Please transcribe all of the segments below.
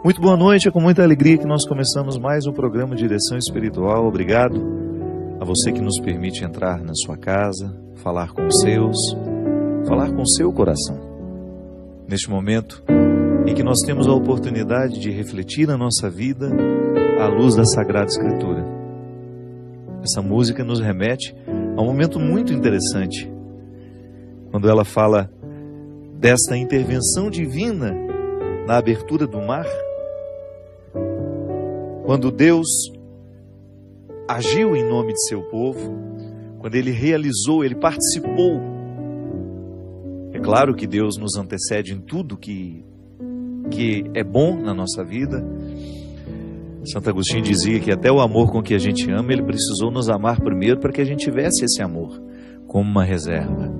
Muito boa noite, é com muita alegria que nós começamos mais um programa de Direção Espiritual. Obrigado a você que nos permite entrar na sua casa, falar com os seus, falar com o seu coração. Neste momento em que nós temos a oportunidade de refletir na nossa vida à luz da Sagrada Escritura. Essa música nos remete a um momento muito interessante, quando ela fala desta intervenção divina na abertura do mar, quando Deus agiu em nome de seu povo, quando Ele realizou, Ele participou. É claro que Deus nos antecede em tudo que é bom na nossa vida. Santo Agostinho dizia que até o amor com que a gente ama, Ele precisou nos amar primeiro para que a gente tivesse esse amor como uma reserva.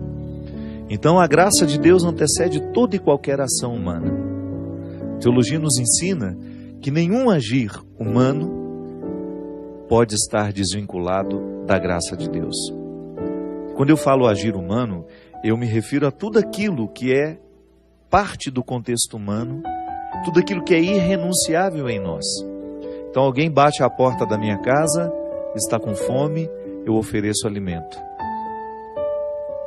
Então a graça de Deus antecede toda e qualquer ação humana. A teologia nos ensina que nenhum agir humano pode estar desvinculado da graça de Deus. Quando eu falo agir humano, eu me refiro a tudo aquilo que é parte do contexto humano, tudo aquilo que é irrenunciável em nós. Então alguém bate à porta da minha casa, está com fome, eu ofereço alimento.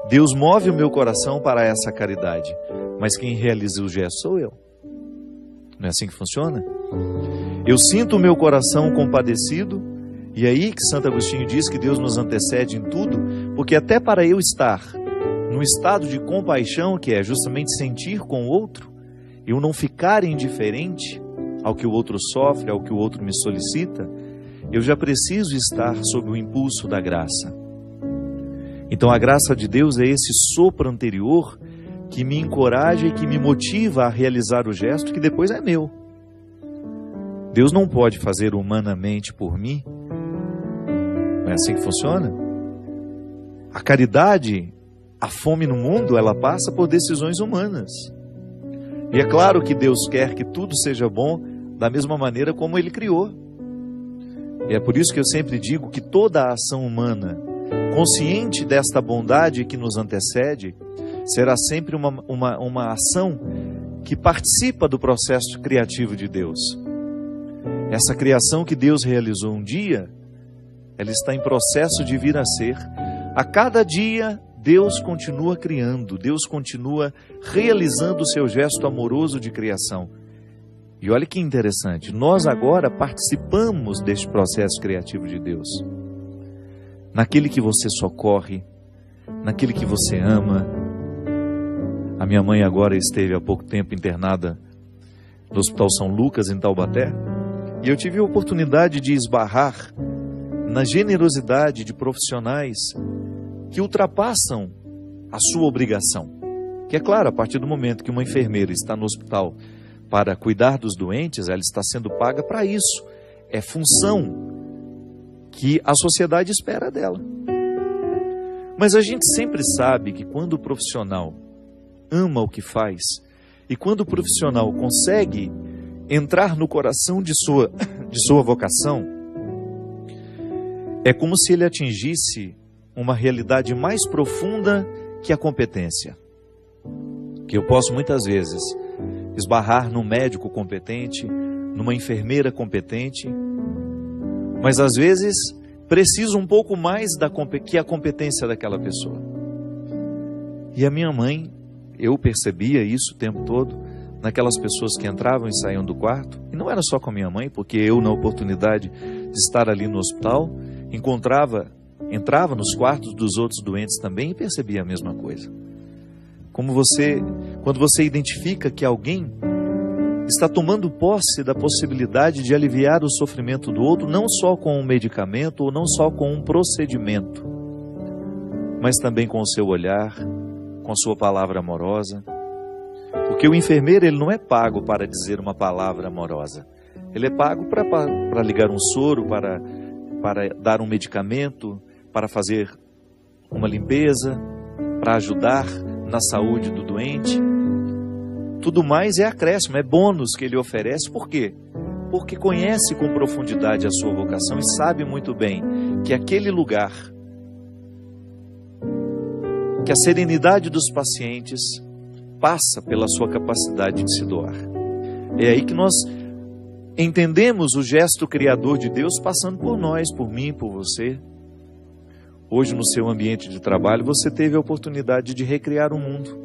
Deus move o meu coração para essa caridade, mas quem realiza o gesto sou eu. Não é assim que funciona? Eu sinto o meu coração compadecido, e aí que Santo Agostinho diz que Deus nos antecede em tudo, porque até para eu estar no estado de compaixão, que é justamente sentir com o outro, eu não ficar indiferente ao que o outro sofre, ao que o outro me solicita, eu já preciso estar sob o impulso da graça. Então a graça de Deus é esse sopro anterior que me encoraja e que me motiva a realizar o gesto que depois é meu. Deus não pode fazer humanamente por mim. Não é assim que funciona? A caridade, a fome no mundo, ela passa por decisões humanas. E é claro que Deus quer que tudo seja bom da mesma maneira como Ele criou. E é por isso que eu sempre digo que toda a ação humana, consciente desta bondade que nos antecede, será sempre uma ação que participa do processo criativo de Deus. Essa criação que Deus realizou um dia, ela está em processo de vir a ser. A cada dia, Deus continua criando, Deus continua realizando o seu gesto amoroso de criação. E olha que interessante, nós agora participamos deste processo criativo de Deus. Naquele que você socorre, naquele que você ama. A minha mãe agora esteve há pouco tempo internada no Hospital São Lucas, em Taubaté, e eu tive a oportunidade de esbarrar na generosidade de profissionais que ultrapassam a sua obrigação. Que é claro, a partir do momento que uma enfermeira está no hospital para cuidar dos doentes, ela está sendo paga para isso. É função que a sociedade espera dela. Mas a gente sempre sabe que quando o profissional ama o que faz, e quando o profissional consegue entrar no coração de sua vocação, é como se ele atingisse uma realidade mais profunda que a competência. Que eu posso muitas vezes esbarrar num médico competente, numa enfermeira competente, mas às vezes preciso um pouco mais que a competência daquela pessoa. E a minha mãe, eu percebia isso o tempo todo, naquelas pessoas que entravam e saíam do quarto, e não era só com a minha mãe, porque eu, na oportunidade de estar ali no hospital, entrava nos quartos dos outros doentes também e percebia a mesma coisa. Quando você identifica que alguém está tomando posse da possibilidade de aliviar o sofrimento do outro, não só com um medicamento ou não só com um procedimento, mas também com o seu olhar, com a sua palavra amorosa. Porque o enfermeiro, ele não é pago para dizer uma palavra amorosa. Ele é pago para ligar um soro, para dar um medicamento, para fazer uma limpeza, para ajudar na saúde do doente. Tudo mais é acréscimo, é bônus que ele oferece. Por quê? Porque conhece com profundidade a sua vocação e sabe muito bem que aquele lugar, que a serenidade dos pacientes passa pela sua capacidade de se doar. É aí que nós entendemos o gesto criador de Deus passando por nós, por mim, por você. Hoje, no seu ambiente de trabalho, você teve a oportunidade de recriar o mundo.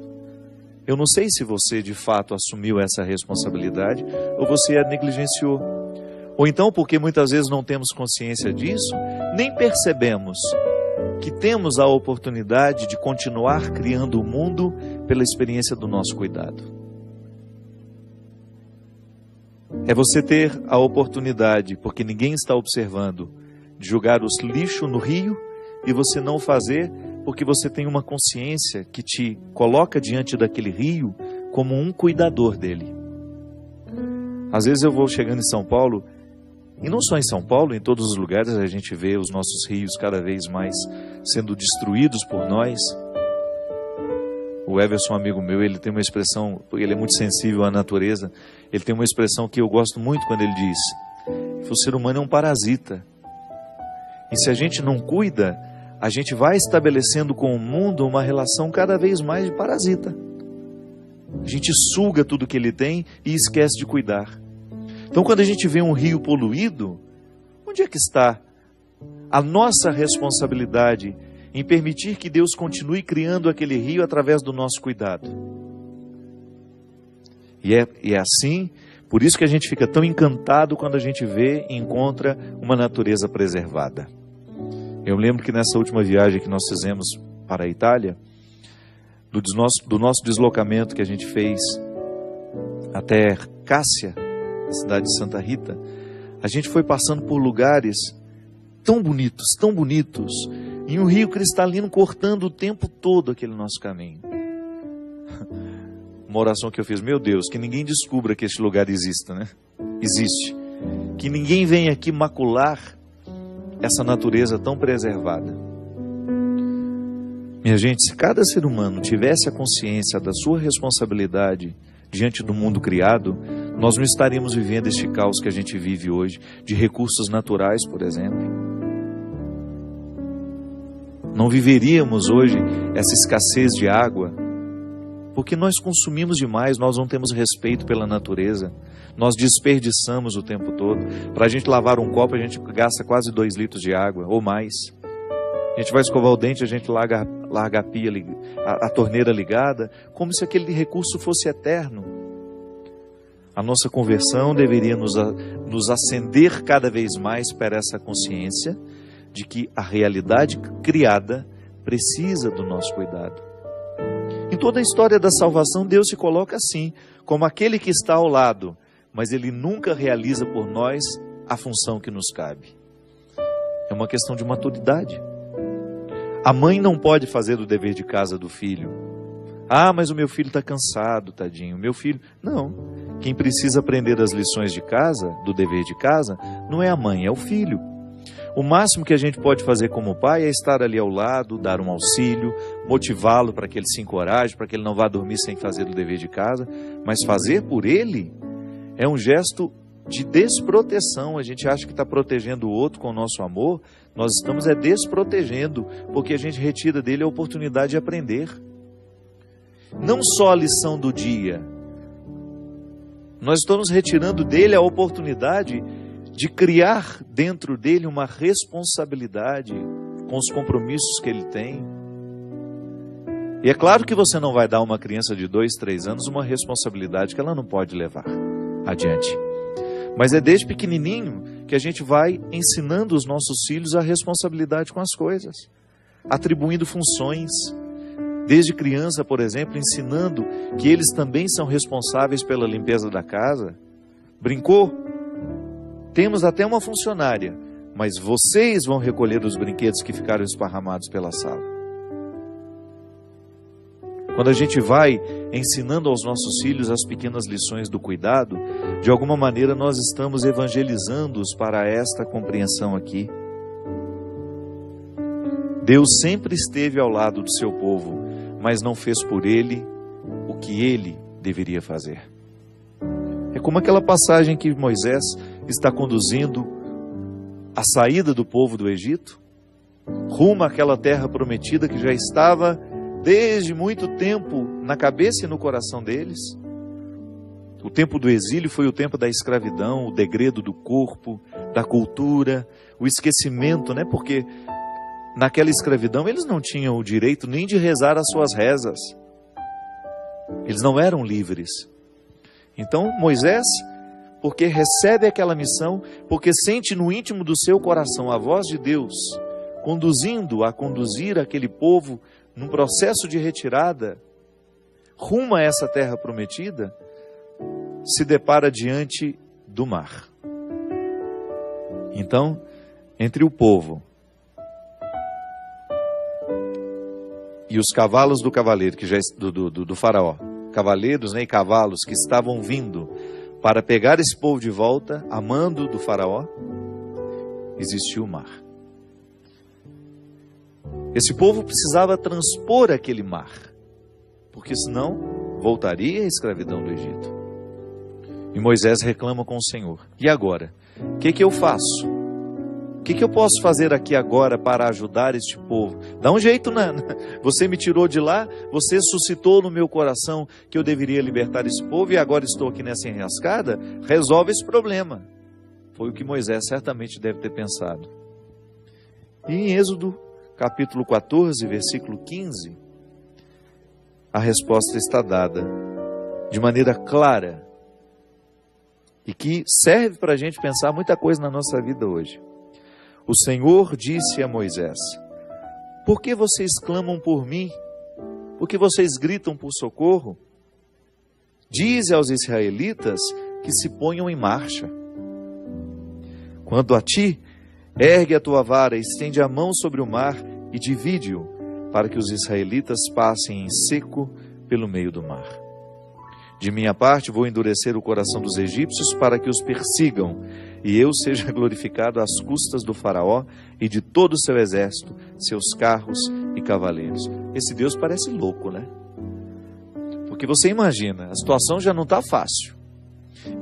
Eu não sei se você, de fato, assumiu essa responsabilidade ou você a negligenciou. Ou então, porque muitas vezes não temos consciência disso, nem percebemos que temos a oportunidade de continuar criando o mundo pela experiência do nosso cuidado. É você ter a oportunidade, porque ninguém está observando, de jogar os lixos no rio e você não fazer porque você tem uma consciência que te coloca diante daquele rio como um cuidador dele. Às vezes eu vou chegando em São Paulo, e não só em São Paulo, em todos os lugares a gente vê os nossos rios cada vez mais sendo destruídos por nós. O Everson, amigo meu, ele tem uma expressão, ele é muito sensível à natureza, ele tem uma expressão que eu gosto muito quando ele diz que o ser humano é um parasita. E se a gente não cuida, a gente vai estabelecendo com o mundo uma relação cada vez mais de parasita. A gente suga tudo que ele tem e esquece de cuidar. Então, quando a gente vê um rio poluído, onde é que está a nossa responsabilidade em permitir que Deus continue criando aquele rio através do nosso cuidado? E é assim, por isso que a gente fica tão encantado quando a gente vê e encontra uma natureza preservada. Eu lembro que nessa última viagem que nós fizemos para a Itália, do nosso deslocamento que a gente fez até Cássia, a cidade de Santa Rita, a gente foi passando por lugares tão bonitos, e um rio cristalino cortando o tempo todo aquele nosso caminho. Uma oração que eu fiz: meu Deus, que ninguém descubra que este lugar exista, né? Existe. Que ninguém venha aqui macular essa natureza tão preservada. Minha gente, se cada ser humano tivesse a consciência da sua responsabilidade diante do mundo criado, nós não estaríamos vivendo este caos que a gente vive hoje, de recursos naturais, por exemplo. Não viveríamos hoje essa escassez de água, porque nós consumimos demais, nós não temos respeito pela natureza, nós desperdiçamos o tempo todo. Para a gente lavar um copo, a gente gasta quase 2 litros de água, ou mais. A gente vai escovar o dente, a gente larga a pia, a torneira ligada, como se aquele recurso fosse eterno. A nossa conversão deveria nos acender cada vez mais para essa consciência de que a realidade criada precisa do nosso cuidado. Em toda a história da salvação, Deus se coloca assim, como aquele que está ao lado, mas Ele nunca realiza por nós a função que nos cabe. É uma questão de maturidade. A mãe não pode fazer o dever de casa do filho. Ah, mas o meu filho está cansado, tadinho. Meu filho... Não. Quem precisa aprender as lições de casa, do dever de casa, não é a mãe, é o filho. O máximo que a gente pode fazer como pai é estar ali ao lado, dar um auxílio, motivá-lo para que ele se encoraje, para que ele não vá dormir sem fazer o dever de casa. Mas fazer por ele é um gesto de desproteção. A gente acha que está protegendo o outro com o nosso amor, nós estamos desprotegendo, porque a gente retira dele a oportunidade de aprender. Não só a lição do dia, nós estamos retirando dele a oportunidade de criar dentro dele uma responsabilidade com os compromissos que ele tem. E é claro que você não vai dar a uma criança de 2, 3 anos uma responsabilidade que ela não pode levar adiante. Mas é desde pequenininho que a gente vai ensinando os nossos filhos a responsabilidade com as coisas, atribuindo funções. Desde criança, por exemplo, ensinando que eles também são responsáveis pela limpeza da casa. Brincou? Temos até uma funcionária, mas vocês vão recolher os brinquedos que ficaram esparramados pela sala. Quando a gente vai ensinando aos nossos filhos as pequenas lições do cuidado, de alguma maneira nós estamos evangelizando-os para esta compreensão aqui. Deus sempre esteve ao lado do seu povo, mas não fez por ele o que ele deveria fazer. É como aquela passagem que Moisés está conduzindo a saída do povo do Egito, rumo àquela terra prometida que já estava desde muito tempo na cabeça e no coração deles. O tempo do exílio foi o tempo da escravidão, o degredo do corpo, da cultura, o esquecimento, né? Porque naquela escravidão eles não tinham o direito nem de rezar as suas rezas. Eles não eram livres. Então Moisés, porque recebe aquela missão, porque sente no íntimo do seu coração a voz de Deus, conduzindo a conduzir aquele povo num processo de retirada, rumo a essa terra prometida, se depara diante do mar. Então, entre o povo e os cavalos do cavaleiro, que já do faraó, cavaleiros, né, e cavalos que estavam vindo para pegar esse povo de volta, a mando do faraó, existiu o mar. Esse povo precisava transpor aquele mar, porque senão voltaria à escravidão do Egito. E Moisés reclama com o Senhor: e agora? O que eu faço? O que eu posso fazer aqui agora para ajudar este povo? Dá um jeito, né? Você me tirou de lá, você suscitou no meu coração que eu deveria libertar esse povo e agora estou aqui nessa enrascada. Resolve esse problema. Foi o que Moisés certamente deve ter pensado. E em Êxodo, capítulo 14, versículo 15, a resposta está dada de maneira clara e que serve para a gente pensar muita coisa na nossa vida hoje. O Senhor disse a Moisés: por que vocês clamam por mim? Por que vocês gritam por socorro? Dize aos israelitas que se ponham em marcha. Quanto a ti, ergue a tua vara, estende a mão sobre o mar e divide-o, para que os israelitas passem em seco pelo meio do mar. De minha parte, vou endurecer o coração dos egípcios para que os persigam, e eu seja glorificado às custas do faraó e de todo o seu exército, seus carros e cavaleiros. Esse Deus parece louco, né? Porque você imagina, a situação já não está fácil.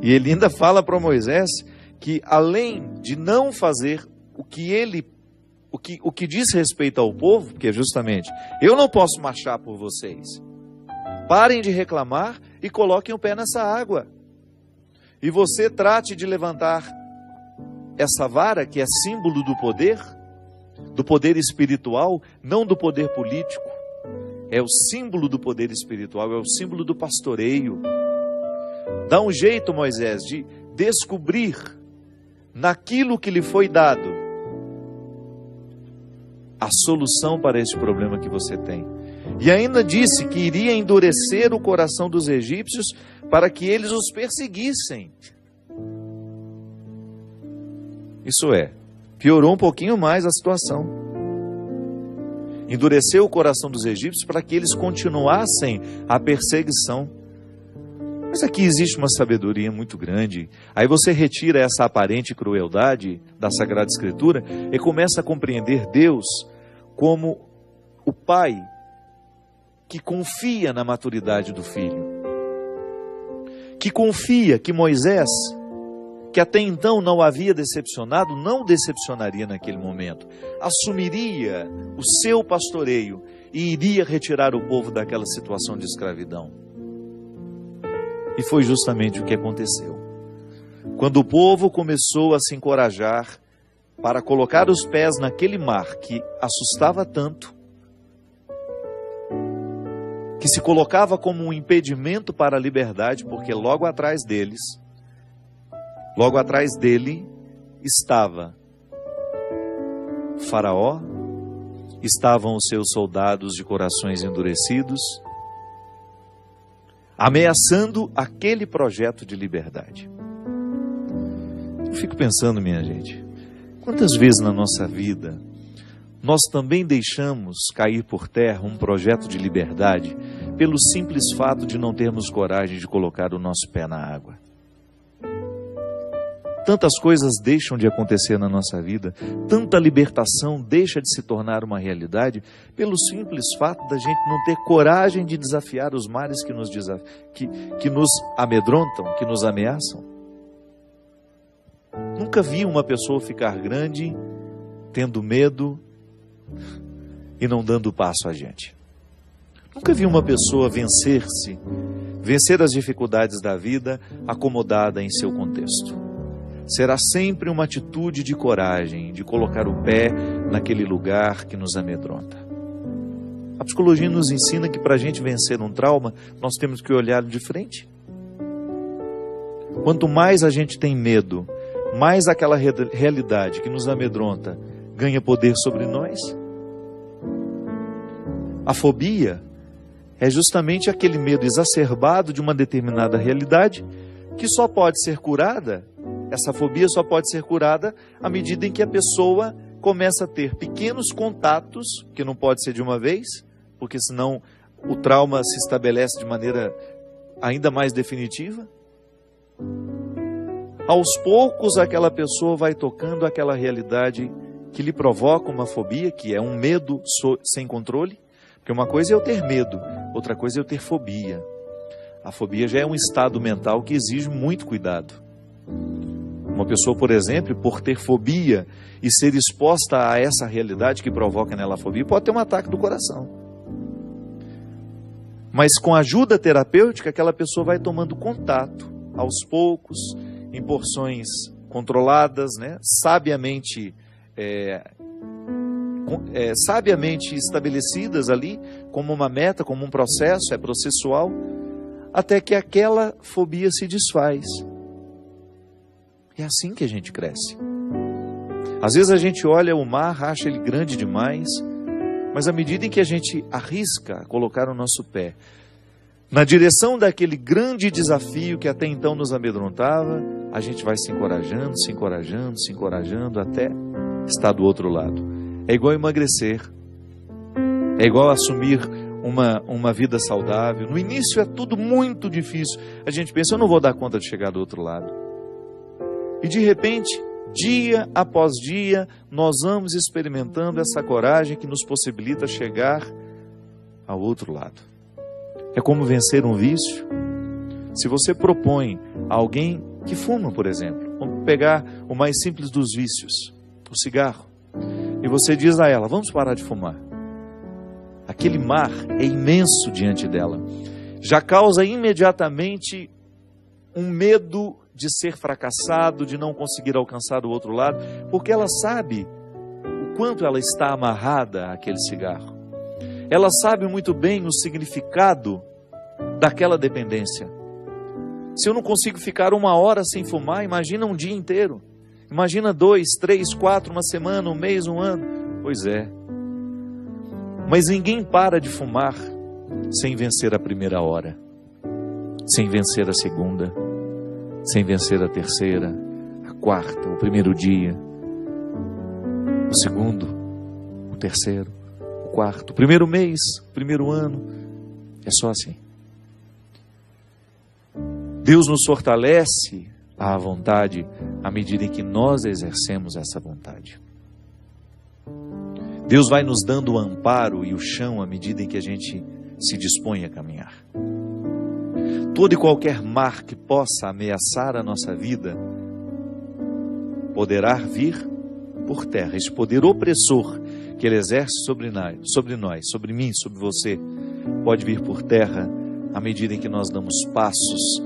E ele ainda fala para Moisés que, além de não fazer o que diz respeito ao povo, porque justamente, eu não posso marchar por vocês. Parem de reclamar e coloquem o pé nessa água. E você trate de levantar essa vara, que é símbolo do poder espiritual, não do poder político. É o símbolo do poder espiritual, é o símbolo do pastoreio. Dá um jeito, Moisés, de descobrir naquilo que lhe foi dado a solução para esse problema que você tem. E ainda disse que iria endurecer o coração dos egípcios para que eles os perseguissem. Isso é, piorou um pouquinho mais a situação. Endureceu o coração dos egípcios para que eles continuassem a perseguição. Mas aqui existe uma sabedoria muito grande. Aí você retira essa aparente crueldade da Sagrada Escritura e começa a compreender Deus como o pai que confia na maturidade do filho, que confia que Moisés, que até então não havia decepcionado, não decepcionaria naquele momento, assumiria o seu pastoreio e iria retirar o povo daquela situação de escravidão. E foi justamente o que aconteceu. Quando o povo começou a se encorajar para colocar os pés naquele mar que assustava tanto, que se colocava como um impedimento para a liberdade, porque logo atrás dele estava Faraó, estavam os seus soldados de corações endurecidos, ameaçando aquele projeto de liberdade. Eu fico pensando, minha gente, quantas vezes na nossa vida nós também deixamos cair por terra um projeto de liberdade pelo simples fato de não termos coragem de colocar o nosso pé na água. Tantas coisas deixam de acontecer na nossa vida, tanta libertação deixa de se tornar uma realidade pelo simples fato da gente não ter coragem de desafiar os mares que nos amedrontam, que nos ameaçam. Nunca vi uma pessoa ficar grande, tendo medo e não dando passo a gente. Nunca vi uma pessoa vencer-se vencer as dificuldades da vida acomodada em seu contexto. Será sempre uma atitude de coragem, de colocar o pé naquele lugar que nos amedronta. A psicologia nos ensina que para a gente vencer um trauma, nós temos que olhar de frente. Quanto mais a gente tem medo, mais aquela realidade que nos amedronta ganha poder sobre nós. A fobia é justamente aquele medo exacerbado de uma determinada realidade que só pode ser curada, essa fobia só pode ser curada à medida em que a pessoa começa a ter pequenos contatos, que não pode ser de uma vez, porque senão o trauma se estabelece de maneira ainda mais definitiva. Aos poucos aquela pessoa vai tocando aquela realidade que lhe provoca uma fobia, que é um medo sem controle. Porque uma coisa é eu ter medo, outra coisa é eu ter fobia. A fobia já é um estado mental que exige muito cuidado. Uma pessoa, por exemplo, por ter fobia e ser exposta a essa realidade que provoca nela a fobia, pode ter um ataque do coração. Mas com a ajuda terapêutica, aquela pessoa vai tomando contato, aos poucos, em porções controladas, né? Sabiamente estabelecidas ali, como uma meta, como um processo, é processual, até que aquela fobia se desfaz. É assim que a gente cresce. Às vezes a gente olha o mar, acha ele grande demais, mas à medida em que a gente arrisca colocar o nosso pé na direção daquele grande desafio que até então nos amedrontava, a gente vai se encorajando, se encorajando, se encorajando, até estar do outro lado. É igual emagrecer, é igual assumir uma vida saudável. No início é tudo muito difícil. A gente pensa, eu não vou dar conta de chegar do outro lado. E de repente, dia após dia, nós vamos experimentando essa coragem que nos possibilita chegar ao outro lado. É como vencer um vício. Se você propõe a alguém que fuma, por exemplo, vamos pegar o mais simples dos vícios, o cigarro, e você diz a ela, vamos parar de fumar. Aquele mar é imenso diante dela. Já causa imediatamente um medo de ser fracassado, de não conseguir alcançar o outro lado, porque ela sabe o quanto ela está amarrada àquele cigarro. Ela sabe muito bem o significado daquela dependência. Se eu não consigo ficar 1 hora sem fumar, imagina um dia inteiro. Imagina 2, 3, 4, uma semana, um mês, um ano. Pois é. Mas ninguém para de fumar sem vencer a primeira hora, sem vencer a segunda, sem vencer a terceira, a quarta, o primeiro dia, o segundo, o terceiro, o quarto, o primeiro mês, o primeiro ano. É só assim. Deus nos fortalece à vontade à medida em que nós exercemos essa vontade. Deus vai nos dando o amparo e o chão à medida em que a gente se dispõe a caminhar. Todo e qualquer mar que possa ameaçar a nossa vida poderá vir por terra. Esse poder opressor que Ele exerce sobre nós, sobre mim, sobre você, pode vir por terra à medida em que nós damos passos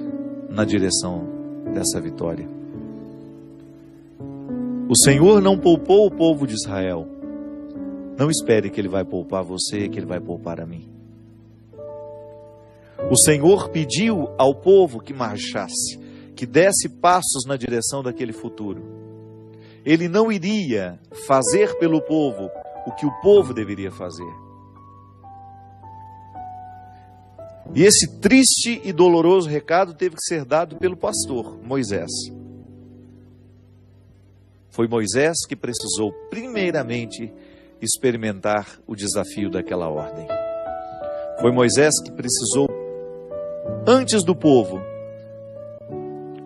na direção dessa vitória. O Senhor não poupou o povo de Israel. Não espere que Ele vai poupar você, que Ele vai poupar a mim. O Senhor pediu ao povo que marchasse, que desse passos na direção daquele futuro. Ele não iria fazer pelo povo o que o povo deveria fazer. E esse triste e doloroso recado teve que ser dado pelo pastor, Moisés. Foi Moisés que precisou primeiramente experimentar o desafio daquela ordem. Foi Moisés que precisou, antes do povo,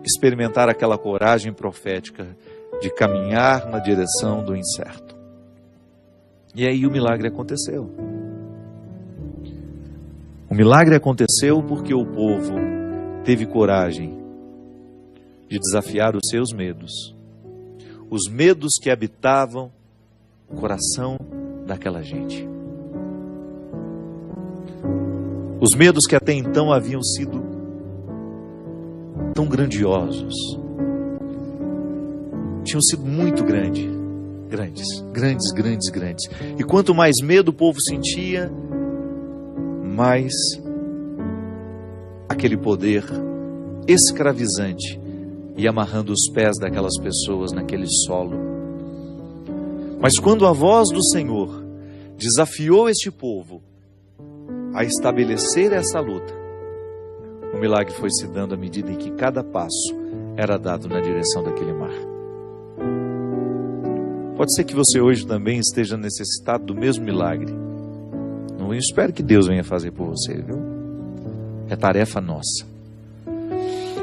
experimentar aquela coragem profética de caminhar na direção do incerto. E aí o milagre aconteceu. O milagre aconteceu porque o povo teve coragem de desafiar os seus medos. Os medos que habitavam o coração daquela gente. Os medos que até então haviam sido tão grandiosos. Tinham sido muito grandes. E quanto mais medo o povo sentia, mais aquele poder escravizante ia amarrando os pés daquelas pessoas naquele solo. Mas quando a voz do Senhor desafiou este povo a estabelecer essa luta, o milagre foi se dando à medida em que cada passo era dado na direção daquele mar. Pode ser que você hoje também esteja necessitado do mesmo milagre. Eu espero que Deus venha fazer por você, viu? É tarefa nossa.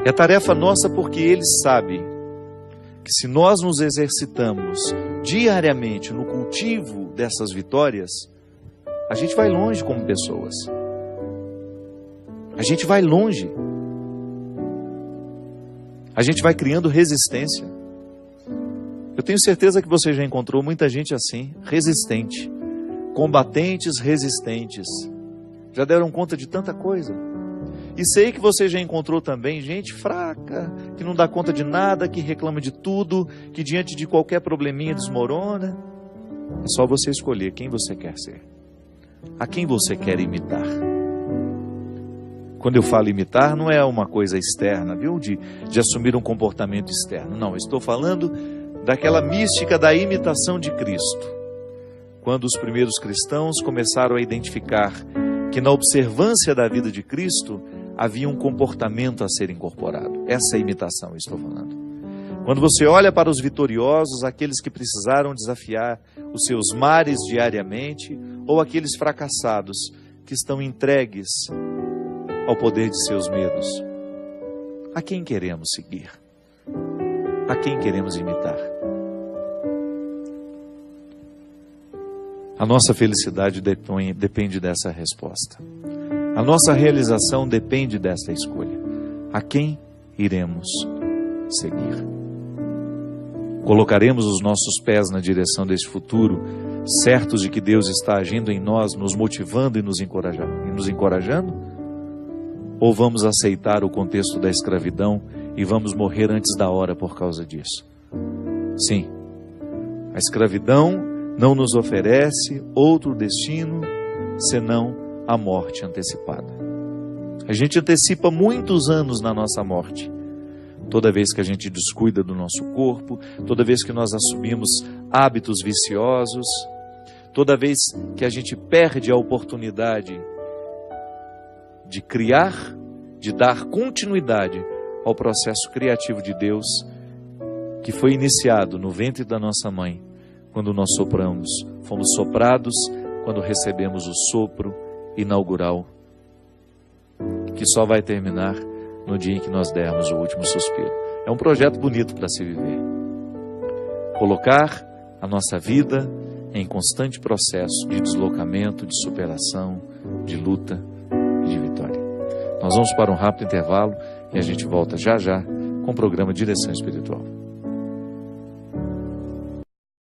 É tarefa nossa porque Ele sabe que se nós nos exercitamos diariamente no cultivo dessas vitórias, a gente vai longe como pessoas. A gente vai longe. A gente vai criando resistência. Eu tenho certeza que você já encontrou muita gente assim, resistente. Combatentes resistentes. Já deram conta de tanta coisa. E sei que você já encontrou também gente fraca, que não dá conta de nada, que reclama de tudo, que diante de qualquer probleminha desmorona. É só você escolher quem você quer ser. A quem você quer imitar. Quando eu falo imitar, não é uma coisa externa, viu? De assumir um comportamento externo. Não, eu estou falando daquela mística da imitação de Cristo. Quando os primeiros cristãos começaram a identificar que na observância da vida de Cristo havia um comportamento a ser incorporado. Essa é a imitação, eu estou falando. Quando você olha para os vitoriosos, aqueles que precisaram desafiar os seus mares diariamente, ou aqueles fracassados que estão entregues ao poder de seus medos, a quem queremos seguir? A quem queremos imitar? A nossa felicidade depende dessa resposta. A nossa realização depende dessa escolha. A quem iremos seguir? Colocaremos os nossos pés na direção desse futuro, certos de que Deus está agindo em nós, nos motivando e nos encorajando? Ou vamos aceitar o contexto da escravidão e vamos morrer antes da hora por causa disso? Sim, a escravidão não nos oferece outro destino senão a morte antecipada. A gente antecipa muitos anos na nossa morte. Toda vez que a gente descuida do nosso corpo, toda vez que nós assumimos hábitos viciosos, toda vez que a gente perde a oportunidade de criar, de dar continuidade ao processo criativo de Deus, que foi iniciado no ventre da nossa mãe, quando nós fomos soprados, quando recebemos o sopro inaugural, que só vai terminar no dia em que nós dermos o último suspiro. É um projeto bonito para se viver. Colocar a nossa vida em constante processo de deslocamento, de superação, de luta e de vitória. Nós vamos para um rápido intervalo e a gente volta já já com o programa Direção Espiritual.